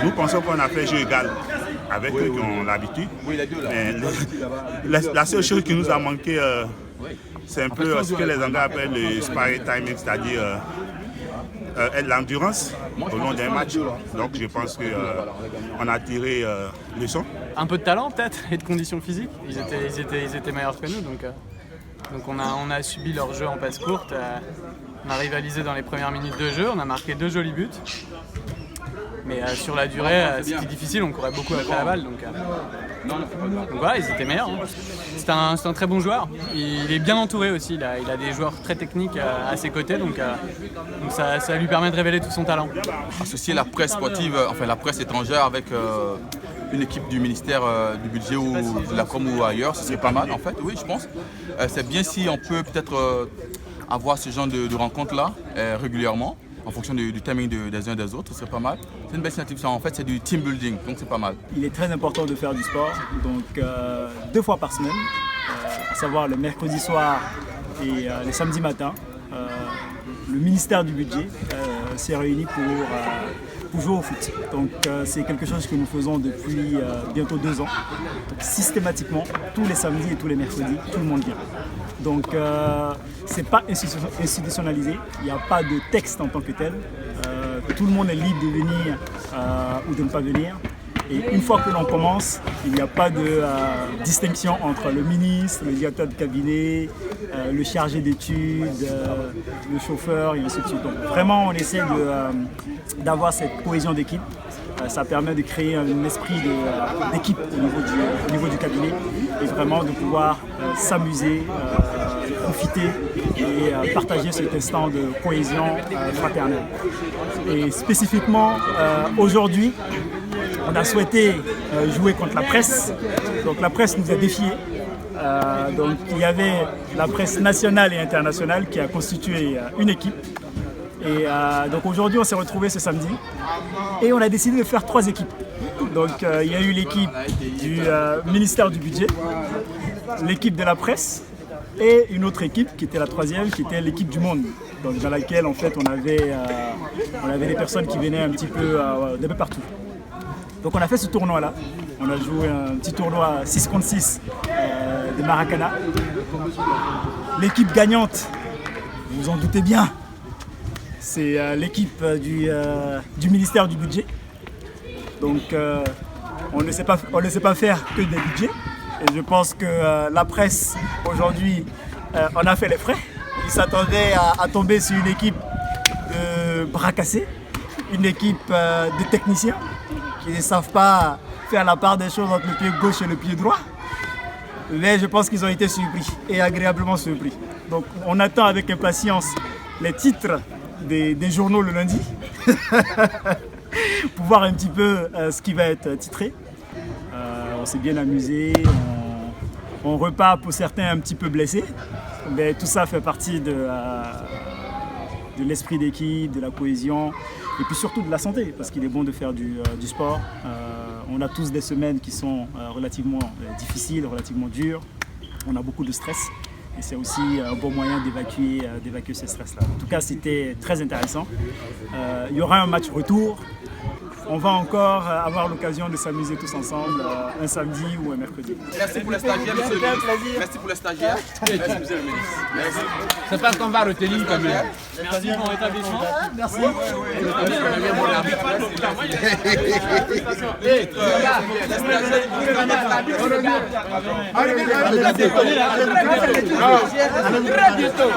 Nous pensons qu'on a fait jeu égal avec eux qui ont l'habitude. Mais la seule chose qui nous a manqué, c'est un peu ce que les Anglais appellent le sparring timing, c'est-à-dire l'endurance au long d'un match. Donc je pense qu'on a tiré leçon. Un peu de talent peut-être et de conditions physiques. Ils étaient meilleurs que nous. Donc on a subi leur jeu en passe courte. On a rivalisé dans les premières minutes de jeu. On a marqué 2 jolis buts. Mais sur la durée, c'était difficile, on courait beaucoup après la balle. Donc voilà, ils étaient meilleurs. Hein. C'est un très bon joueur. Il est bien entouré aussi. Il a des joueurs très techniques à ses côtés. Donc ça lui permet de révéler tout son talent. Associer la presse sportive, enfin la presse étrangère avec une équipe du ministère du budget ou de la com ou ailleurs, ce serait pas mal en fait. Oui, je pense. C'est bien si on peut peut-être avoir ce genre de rencontres-là régulièrement. En fonction du timing des uns et des autres, c'est pas mal. C'est une belle initiative, en fait c'est du team building, donc c'est pas mal. Il est très important de faire du sport, donc 2 fois par semaine, à savoir le mercredi soir et le samedi matin. Le ministère du budget s'est réuni pour jouer au foot. Donc c'est quelque chose que nous faisons depuis bientôt 2 ans. Donc, systématiquement, tous les samedis et tous les mercredis, tout le monde vient. Donc c'est pas institutionnalisé, il n'y a pas de texte en tant que tel. Tout le monde est libre de venir ou de ne pas venir. Et une fois que l'on commence, il n'y a pas de distinction entre le ministre, le directeur de cabinet, le chargé d'études, le chauffeur et ainsi de suite. Donc vraiment on essaie d'avoir cette cohésion d'équipe. Ça permet de créer un esprit d'équipe au niveau du cabinet et vraiment de pouvoir s'amuser, profiter et partager cet instant de cohésion fraternelle. Et spécifiquement aujourd'hui, on a souhaité jouer contre la presse. Donc la presse nous a défiés. Donc il y avait la presse nationale et internationale qui a constitué une équipe. Et donc aujourd'hui on s'est retrouvés ce samedi et on a décidé de faire 3 équipes. Donc il y a eu l'équipe du ministère du budget, l'équipe de la presse et une autre équipe qui était la 3e, qui était l'équipe du monde. Donc dans laquelle en fait on avait des personnes qui venaient un petit peu d'un peu partout. Donc on a fait ce tournoi là, on a joué un petit tournoi 6 contre 6 de Maracana. L'équipe gagnante, vous vous en doutez bien, c'est l'équipe du ministère du budget. Donc on ne sait pas faire que des budgets. Et je pense que la presse aujourd'hui en a fait les frais. Ils s'attendaient à tomber sur une équipe de bras cassés, une équipe de techniciens qui ne savent pas faire la part des choses entre le pied gauche et le pied droit. Mais je pense qu'ils ont été surpris et agréablement surpris. Donc on attend avec impatience les titres des journaux le lundi pour voir un petit peu ce qui va être titré. On s'est bien amusé, on repart pour certains un petit peu blessés, mais tout ça fait partie de l'esprit d'équipe, de la cohésion et puis surtout de la santé, parce qu'il est bon de faire du sport. On a tous des semaines qui sont relativement difficiles, relativement dures, on a beaucoup de stress. Et c'est aussi un bon moyen d'évacuer ce stress-là. En tout cas, c'était très intéressant. Il y aura un match retour. On va encore avoir l'occasion de s'amuser tous ensemble un samedi ou un mercredi. Merci pour les stagiaires, monsieur le ministre. Merci pour les stagiaires. Merci, monsieur le ministre. Merci. C'est pas qu'on va retenir quand même. Merci pour bon établissement. Merci. Très bientôt.